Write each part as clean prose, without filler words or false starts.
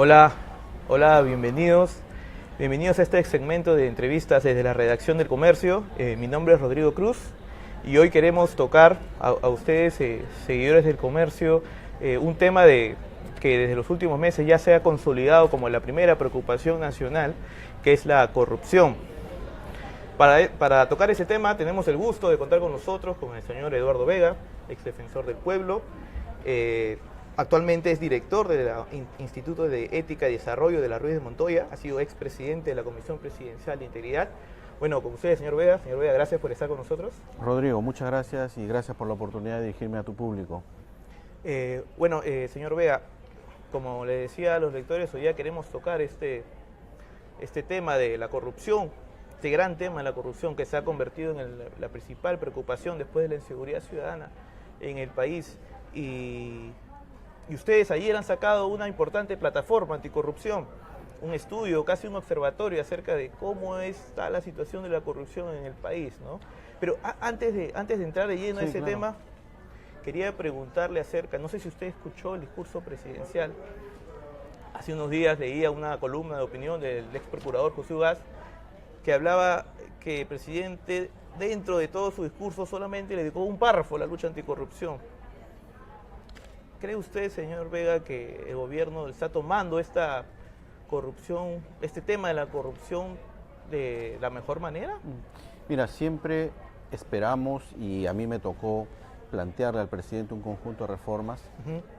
Hola, hola, bienvenidos. Bienvenidos a este segmento de entrevistas desde la redacción del Comercio. Mi nombre es Rodrigo Cruz y hoy queremos tocar a ustedes, seguidores del Comercio, un tema que desde los últimos meses ya se ha consolidado como la primera preocupación nacional, que es la corrupción. Para tocar ese tema tenemos el gusto de contar con nosotros con el señor Eduardo Vega, ex defensor del pueblo. Actualmente es director del Instituto de Ética y Desarrollo de la Ruiz de Montoya, ha sido expresidente de la Comisión Presidencial de Integridad. Bueno, con ustedes, señor Vega, gracias por estar con nosotros. Rodrigo, muchas gracias y gracias por la oportunidad de dirigirme a tu público. Señor Vega, como le decía a los lectores, hoy ya queremos tocar este tema de la corrupción, este gran tema de la corrupción que se ha convertido en la principal preocupación después de la inseguridad ciudadana en el país. Y ustedes ayer han sacado una importante plataforma anticorrupción, un estudio, casi un observatorio acerca de cómo está la situación de la corrupción en el país, ¿no? Pero antes de entrar de lleno a ese tema, quería preguntarle acerca, no sé si usted escuchó el discurso presidencial. Hace unos días leía una columna de opinión del ex procurador José Ugaz, que hablaba que el presidente, dentro de todo su discurso, solamente le dedicó un párrafo a la lucha anticorrupción. ¿Cree usted, señor Vega, que el gobierno está tomando esta corrupción, este tema de la corrupción de la mejor manera? Mira, siempre esperamos, y a mí me tocó plantearle al presidente un conjunto de reformas,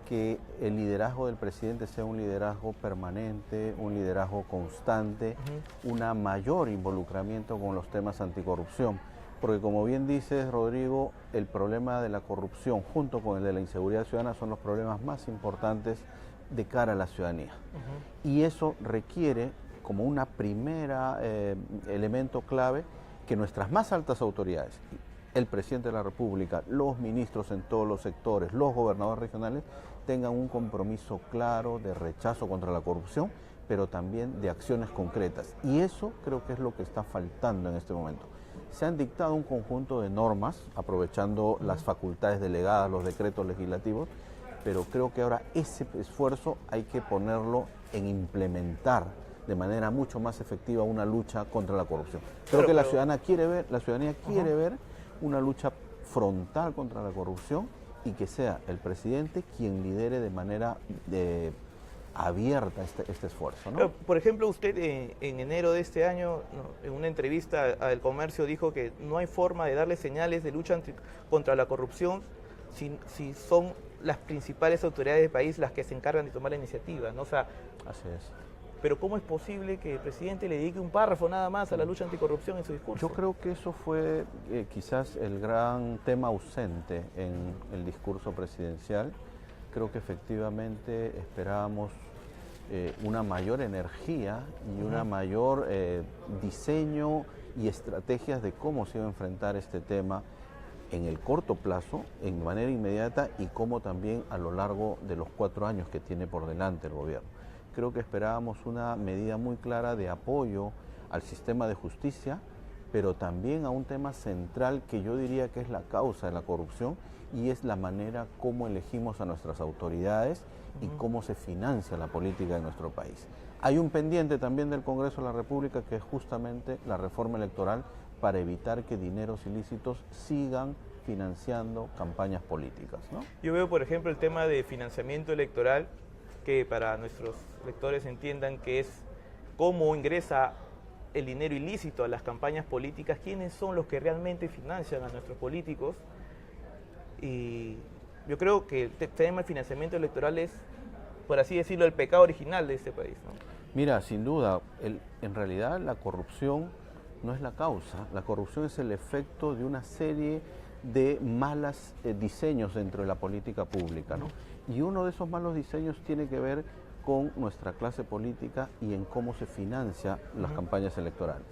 que el liderazgo del presidente sea un liderazgo permanente, un liderazgo constante, una mayor involucramiento con los temas anticorrupción. Porque como bien dices, Rodrigo, el problema de la corrupción junto con el de la inseguridad ciudadana son los problemas más importantes de cara a la ciudadanía. Y eso requiere, como una primera elemento clave, que nuestras más altas autoridades, el presidente de la República, los ministros en todos los sectores, los gobernadores regionales, tengan un compromiso claro de rechazo contra la corrupción, pero también de acciones concretas. Y eso creo que es lo que está faltando en este momento. Se han dictado un conjunto de normas, aprovechando las facultades delegadas, los decretos legislativos, pero creo que ahora ese esfuerzo hay que ponerlo en implementar de manera mucho más efectiva una lucha contra la corrupción. Creo que la ciudadanía quiere ver una lucha frontal contra la corrupción y que sea el presidente quien lidere de manera abierta este esfuerzo, ¿no? Por ejemplo, usted en enero de este año, en una entrevista al Comercio, dijo que no hay forma de darle señales de lucha contra la corrupción si son las principales autoridades del país las que se encargan de tomar la iniciativa, ¿no? O sea, así es. Pero ¿cómo es posible que el presidente le dedique un párrafo nada más a la lucha anticorrupción en su discurso? Yo creo que eso fue quizás el gran tema ausente en el discurso presidencial. Creo que efectivamente esperábamos una mayor energía y una mayor diseño y estrategias de cómo se iba a enfrentar este tema en el corto plazo, en manera inmediata y cómo también a lo largo de los 4 años que tiene por delante el gobierno. Creo que esperábamos una medida muy clara de apoyo al sistema de justicia, pero también a un tema central que yo diría que es la causa de la corrupción y es la manera como elegimos a nuestras autoridades y cómo se financia la política de nuestro país. Hay un pendiente también del Congreso de la República que es justamente la reforma electoral para evitar que dineros ilícitos sigan financiando campañas políticas, ¿no? Yo veo, por ejemplo, el tema de financiamiento electoral, que para nuestros lectores entiendan que es cómo ingresa el dinero ilícito a las campañas políticas, quiénes son los que realmente financian a nuestros políticos. Y yo creo que el tema del financiamiento electoral es, por así decirlo, el pecado original de este país, ¿no? Mira, sin duda, en realidad la corrupción no es la causa, la corrupción es el efecto de una serie de malos diseños dentro de la política pública, ¿no? Y uno de esos malos diseños tiene que ver con nuestra clase política y en cómo se financian las campañas electorales.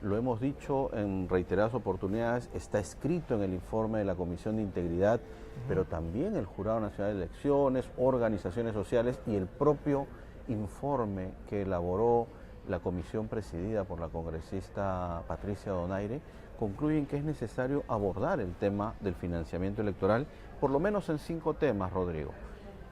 Lo hemos dicho en reiteradas oportunidades, está escrito en el informe de la Comisión de Integridad, pero también el Jurado Nacional de Elecciones, organizaciones sociales y el propio informe que elaboró la comisión presidida por la congresista Patricia Donaire, concluyen que es necesario abordar el tema del financiamiento electoral, por lo menos en 5 temas, Rodrigo.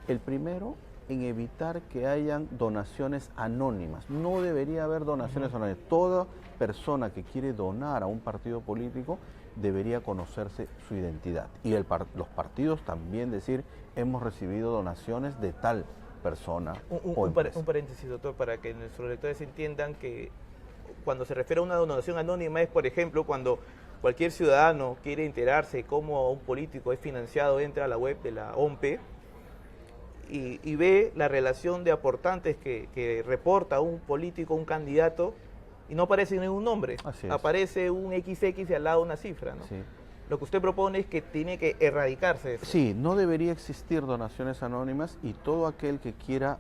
El primero en evitar que hayan donaciones anónimas. No debería haber donaciones anónimas. Toda persona que quiere donar a un partido político debería conocerse su identidad. Y los partidos también decir, hemos recibido donaciones de tal persona. Un paréntesis, doctor, para que nuestros lectores entiendan que cuando se refiere a una donación anónima es, por ejemplo, cuando cualquier ciudadano quiere enterarse cómo un político es financiado, entra a la web de la OMPE y ve la relación de aportantes que reporta un político, un candidato, y no aparece ningún nombre, aparece un XX y al lado una cifra, ¿no? Sí. Lo que usted propone es que tiene que erradicarse eso. Sí, no debería existir donaciones anónimas y todo aquel que quiera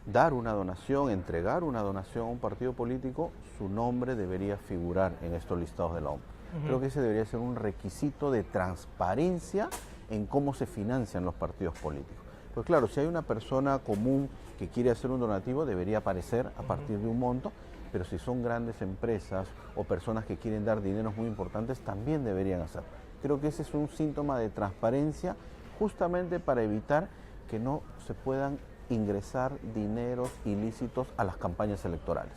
dar una donación, entregar una donación a un partido político, su nombre debería figurar en estos listados de la OMP. Creo que ese debería ser un requisito de transparencia en cómo se financian los partidos políticos. Pues claro, si hay una persona común que quiere hacer un donativo, debería aparecer a partir de un monto, pero si son grandes empresas o personas que quieren dar dineros muy importantes, también deberían hacerlo. Creo que ese es un síntoma de transparencia justamente para evitar que no se puedan ingresar dineros ilícitos a las campañas electorales.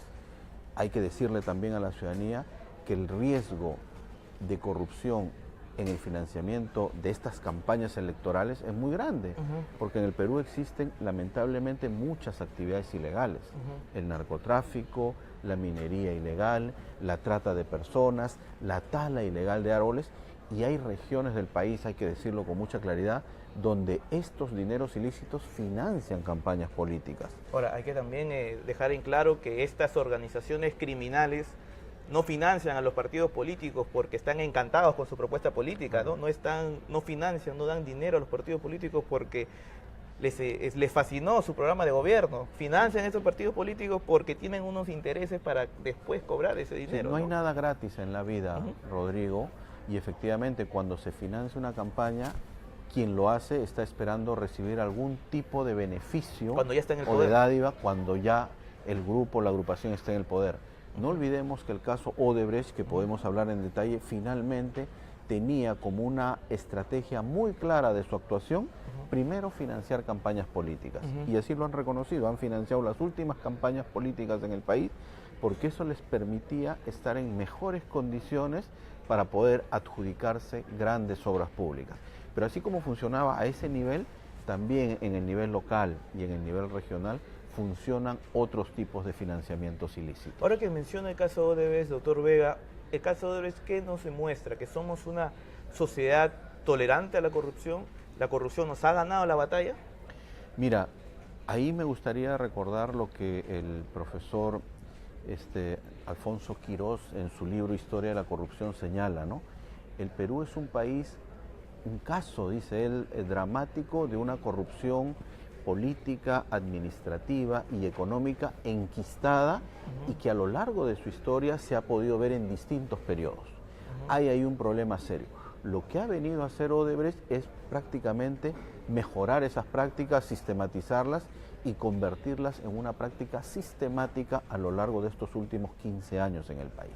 Hay que decirle también a la ciudadanía que el riesgo de corrupción en el financiamiento de estas campañas electorales es muy grande, porque en el Perú existen lamentablemente muchas actividades ilegales, el narcotráfico, la minería ilegal, la trata de personas, la tala ilegal de árboles, y hay regiones del país, hay que decirlo con mucha claridad, donde estos dineros ilícitos financian campañas políticas. Ahora, hay que también dejar en claro que estas organizaciones criminales no financian a los partidos políticos porque están encantados con su propuesta política, ¿no? No financian, no dan dinero a los partidos políticos porque les fascinó su programa de gobierno. Financian a esos partidos políticos porque tienen unos intereses para después cobrar ese dinero. Sí, no hay nada gratis en la vida, Rodrigo, y efectivamente cuando se financia una campaña, quien lo hace está esperando recibir algún tipo de beneficio cuando ya está en el o poder, de dádiva cuando ya el grupo, la agrupación está en el poder. No olvidemos que el caso Odebrecht, que podemos hablar en detalle, finalmente tenía como una estrategia muy clara de su actuación, primero financiar campañas políticas. Y así lo han reconocido, han financiado las últimas campañas políticas en el país, porque eso les permitía estar en mejores condiciones para poder adjudicarse grandes obras públicas. Pero así como funcionaba a ese nivel, también en el nivel local y en el nivel regional, funcionan otros tipos de financiamientos ilícitos. Ahora que menciona el caso Odebrecht, doctor Vega, el caso Odebrecht, ¿qué nos demuestra? Que somos una sociedad tolerante a la corrupción nos ha ganado la batalla. Mira, ahí me gustaría recordar lo que el profesor Alfonso Quirós en su libro Historia de la Corrupción señala, ¿no? El Perú es un país, un caso, dice él, dramático de una corrupción política, administrativa y económica enquistada y que a lo largo de su historia se ha podido ver en distintos periodos. Hay ahí un problema serio. Lo que ha venido a hacer Odebrecht es prácticamente mejorar esas prácticas, sistematizarlas y convertirlas en una práctica sistemática a lo largo de estos últimos 15 años en el país.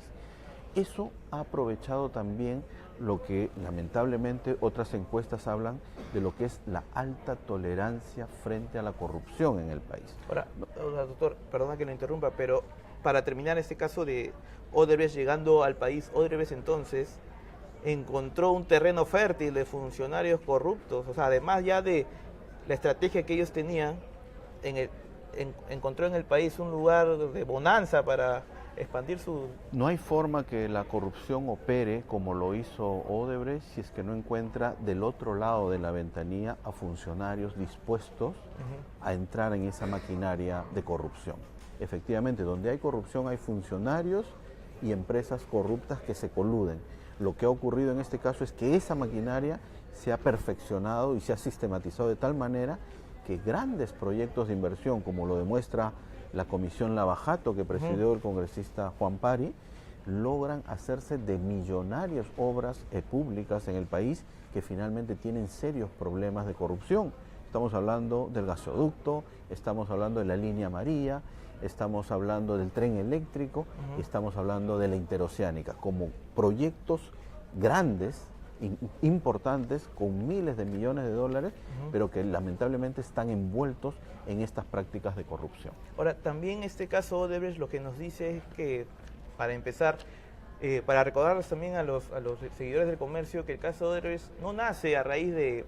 Eso ha aprovechado también lo que lamentablemente otras encuestas hablan de lo que es la alta tolerancia frente a la corrupción en el país. Ahora, doctor, perdona que lo interrumpa, pero para terminar este caso de Odebrecht llegando al país, Odebrecht entonces encontró un terreno fértil de funcionarios corruptos, o sea, además ya de la estrategia que ellos tenían, encontró en el país un lugar de bonanza para expandir su... No hay forma que la corrupción opere como lo hizo Odebrecht si es que no encuentra del otro lado de la ventanilla a funcionarios dispuestos a entrar en esa maquinaria de corrupción. Efectivamente, donde hay corrupción hay funcionarios y empresas corruptas que se coluden. Lo que ha ocurrido en este caso es que esa maquinaria se ha perfeccionado y se ha sistematizado de tal manera que grandes proyectos de inversión, como lo demuestra la Comisión Lavajato que presidió el congresista Juan Pari, logran hacerse de millonarias obras públicas en el país que finalmente tienen serios problemas de corrupción. Estamos hablando del gasoducto, estamos hablando de la línea María, estamos hablando del tren eléctrico, estamos hablando de la interoceánica, como proyectos grandes importantes con miles de millones de dólares, pero que lamentablemente están envueltos en estas prácticas de corrupción. Ahora, también este caso Odebrecht lo que nos dice es que, para empezar, para recordarles también a los seguidores del comercio, que el caso Odebrecht no nace a raíz de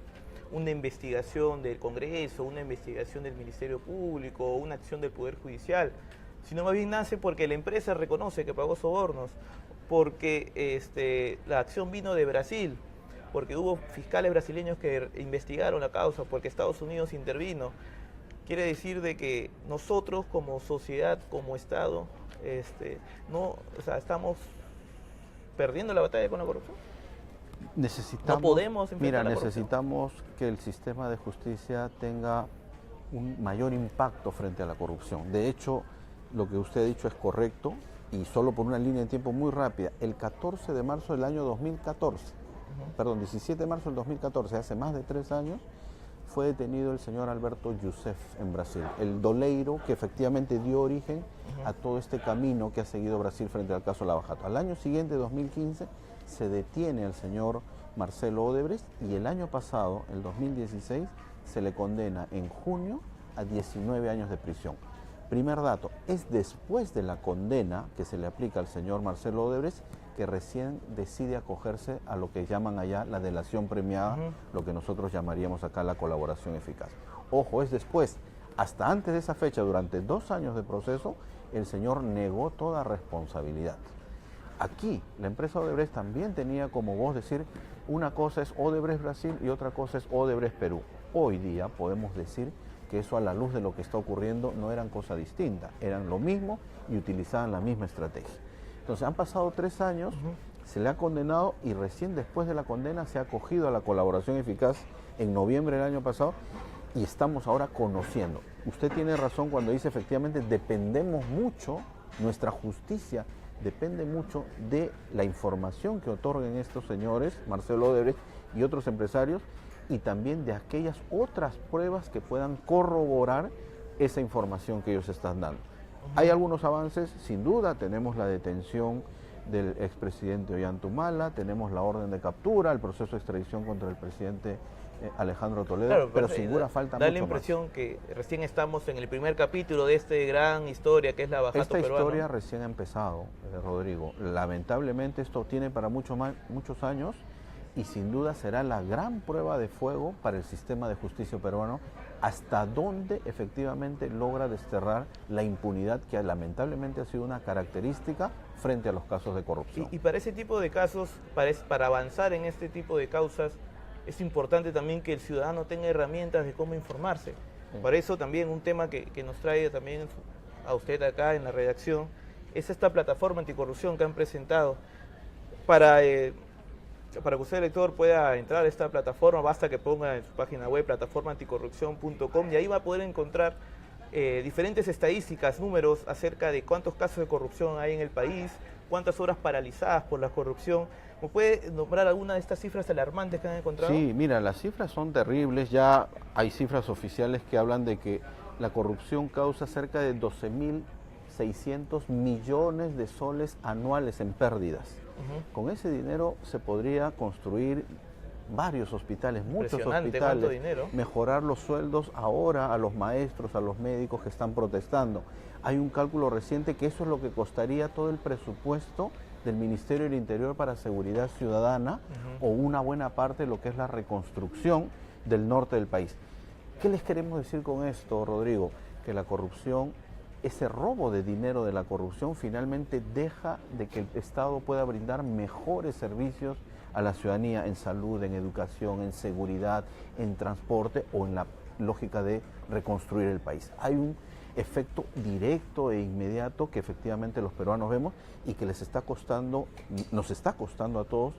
una investigación del Congreso, una investigación del Ministerio Público o una acción del Poder Judicial, sino más bien nace porque la empresa reconoce que pagó sobornos, porque la acción vino de Brasil, porque hubo fiscales brasileños que investigaron la causa, porque Estados Unidos intervino. Quiere decir de que nosotros como sociedad, como Estado, estamos perdiendo la batalla con la corrupción. Necesitamos, no podemos enfrentar la corrupción. Necesitamos que el sistema de justicia tenga un mayor impacto frente a la corrupción. De hecho, lo que usted ha dicho es correcto, y solo por una línea de tiempo muy rápida. El 14 de marzo del año 2014, perdón, 17 de marzo del 2014, hace más de 3 años, fue detenido el señor Alberto Youssef en Brasil, el doleiro que efectivamente dio origen a todo este camino que ha seguido Brasil frente al caso Lava Jato. Al año siguiente, 2015, se detiene al señor Marcelo Odebrecht, y el año pasado, el 2016, se le condena en junio a 19 años de prisión. Primer dato, es después de la condena que se le aplica al señor Marcelo Odebrecht que recién decide acogerse a lo que llaman allá la delación premiada, lo que nosotros llamaríamos acá la colaboración eficaz. Ojo, es después. Hasta antes de esa fecha, durante 2 años de proceso, el señor negó toda responsabilidad. Aquí, la empresa Odebrecht también tenía como voz decir, una cosa es Odebrecht Brasil y otra cosa es Odebrecht Perú. Hoy día podemos decir que eso, a la luz de lo que está ocurriendo, no eran cosa distinta, eran lo mismo y utilizaban la misma estrategia. Entonces han pasado 3 años, se le ha condenado, y recién después de la condena se ha acogido a la colaboración eficaz en noviembre del año pasado, y estamos ahora conociendo. Usted tiene razón cuando dice, efectivamente dependemos mucho, nuestra justicia depende mucho de la información que otorguen estos señores, Marcelo Odebrecht y otros empresarios, y también de aquellas otras pruebas que puedan corroborar esa información que ellos están dando. Hay algunos avances, sin duda. Tenemos la detención del expresidente Ollanta, tenemos la orden de captura, el proceso de extradición contra el presidente Alejandro Toledo, claro, pero sin duda falta mucho más. Da la impresión que recién estamos en el primer capítulo de esta gran historia que es la Lava Jato peruana. Esta historia recién ha empezado, Rodrigo. Lamentablemente esto tiene para muchos años, y sin duda será la gran prueba de fuego para el sistema de justicia peruano, hasta dónde efectivamente logra desterrar la impunidad que lamentablemente ha sido una característica frente a los casos de corrupción. Y para ese tipo de casos, para avanzar en este tipo de causas, es importante también que el ciudadano tenga herramientas de cómo informarse. Sí. Por eso también un tema que nos trae también a usted acá en la redacción es esta plataforma anticorrupción que han presentado. Para que usted, lector, pueda entrar a esta plataforma, basta que ponga en su página web plataformaanticorrupción.com, y ahí va a poder encontrar diferentes estadísticas, números acerca de cuántos casos de corrupción hay en el país, cuántas horas paralizadas por la corrupción. ¿Me puede nombrar alguna de estas cifras alarmantes que han encontrado? Sí, mira, las cifras son terribles. Ya hay cifras oficiales que hablan de que la corrupción causa cerca de 12.600 millones de soles anuales en pérdidas. Con ese dinero se podría construir varios hospitales, muchos hospitales, dinero. Mejorar los sueldos ahora a los maestros, a los médicos que están protestando. Hay un cálculo reciente que eso es lo que costaría todo el presupuesto del Ministerio del Interior para Seguridad Ciudadana, o una buena parte de lo que es la reconstrucción del norte del país. ¿Qué les queremos decir con esto, Rodrigo? Que la corrupción, ese robo de dinero de la corrupción, finalmente deja de que el Estado pueda brindar mejores servicios a la ciudadanía en salud, en educación, en seguridad, en transporte, o en la lógica de reconstruir el país. Hay un efecto directo e inmediato que efectivamente los peruanos vemos, y que nos está costando a todos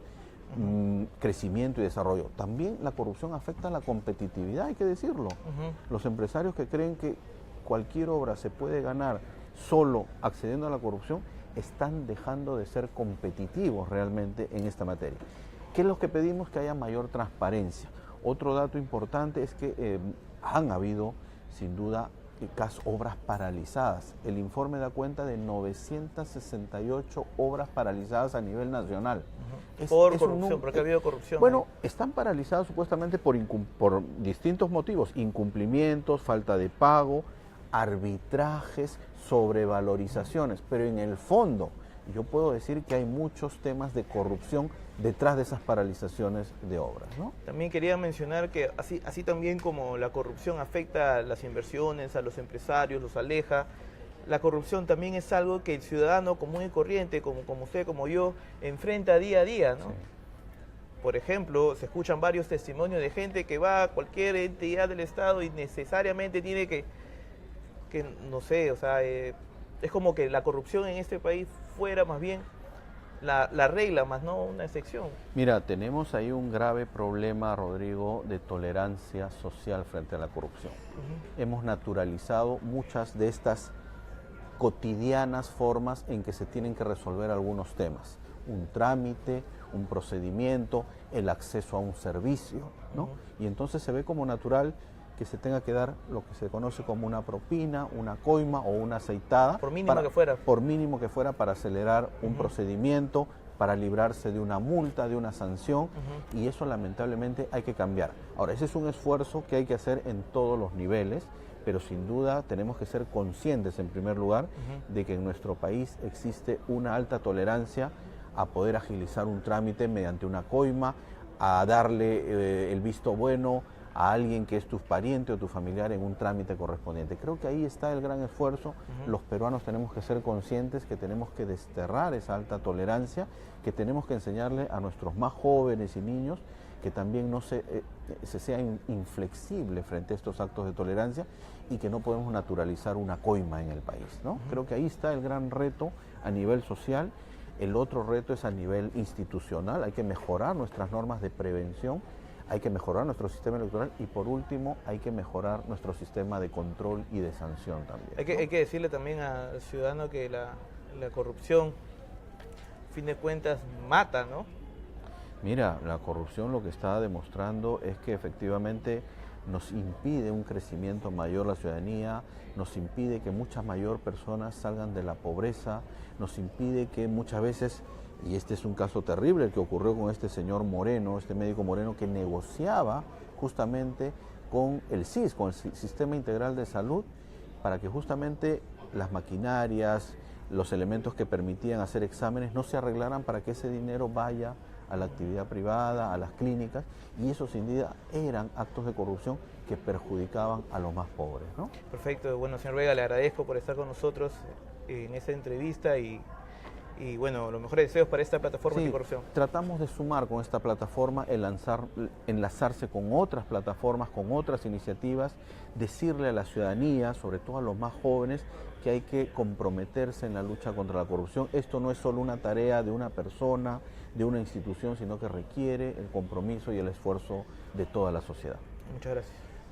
crecimiento y desarrollo. También la corrupción afecta a la competitividad, hay que decirlo. Los empresarios que creen que cualquier obra se puede ganar solo accediendo a la corrupción están dejando de ser competitivos realmente en esta materia. ¿Qué es lo que pedimos? Que haya mayor transparencia. Otro dato importante es que han habido, sin duda, obras paralizadas. El informe da cuenta de 968 obras paralizadas a nivel nacional. Por corrupción, porque ha habido corrupción. Bueno, están paralizadas supuestamente por distintos motivos: incumplimientos, falta de pago, arbitrajes, sobrevalorizaciones, pero en el fondo yo puedo decir que hay muchos temas de corrupción detrás de esas paralizaciones de obras, ¿no? También quería mencionar que así también como la corrupción afecta a las inversiones, a los empresarios, los aleja, la corrupción también es algo que el ciudadano común y corriente, como usted, como yo, enfrenta día a día, ¿no? Sí. Por ejemplo, se escuchan varios testimonios de gente que va a cualquier entidad del Estado y necesariamente tiene que no sé, o sea, es como que la corrupción en este país fuera más bien la regla, más no una excepción. Mira, tenemos ahí un grave problema, Rodrigo, de tolerancia social frente a la corrupción. Hemos naturalizado muchas de estas cotidianas formas en que se tienen que resolver algunos temas. Un trámite, un procedimiento, el acceso a un servicio, ¿no? Y entonces se ve como natural que se tenga que dar lo que se conoce como una propina, una coima o una aceitada. Por mínimo que fuera. Por mínimo que fuera, para acelerar un procedimiento, para librarse de una multa, de una sanción, y eso lamentablemente hay que cambiar. Ahora, ese es un esfuerzo que hay que hacer en todos los niveles, pero sin duda tenemos que ser conscientes, en primer lugar, de que en nuestro país existe una alta tolerancia a poder agilizar un trámite mediante una coima, a darle el visto bueno a alguien que es tu pariente o tu familiar en un trámite correspondiente. Creo que ahí está el gran esfuerzo. Los peruanos tenemos que ser conscientes que tenemos que desterrar esa alta tolerancia, que tenemos que enseñarle a nuestros más jóvenes y niños que también no se sea inflexible frente a estos actos de tolerancia y que no podemos naturalizar una coima en el país, ¿no? Creo que ahí está el gran reto a nivel social. El otro reto es a nivel institucional. Hay que mejorar nuestras normas de prevención, hay que mejorar nuestro sistema electoral y, por último, hay que mejorar nuestro sistema de control y de sanción también. Hay que decirle también al ciudadano que la corrupción, a fin de cuentas, mata, ¿no? Mira, la corrupción lo que está demostrando es que efectivamente nos impide un crecimiento mayor la ciudadanía, nos impide que muchas mayor personas salgan de la pobreza, nos impide que muchas veces, y este es un caso terrible el que ocurrió con este señor Moreno, este médico Moreno, que negociaba justamente con el SIS, con el Sistema Integral de Salud, para que justamente las maquinarias, los elementos que permitían hacer exámenes no se arreglaran para que ese dinero vaya a la actividad privada, a las clínicas, y eso sin duda eran actos de corrupción que perjudicaban a los más pobres, ¿no? Perfecto. Bueno, señor Vega, le agradezco por estar con nosotros en esta entrevista y bueno, los mejores deseos para esta plataforma anticorrupción. Tratamos de sumar con esta plataforma, enlazarse con otras plataformas, con otras iniciativas, decirle a la ciudadanía, sobre todo a los más jóvenes, que hay que comprometerse en la lucha contra la corrupción. Esto no es solo una tarea de una persona, de una institución, sino que requiere el compromiso y el esfuerzo de toda la sociedad. Muchas gracias.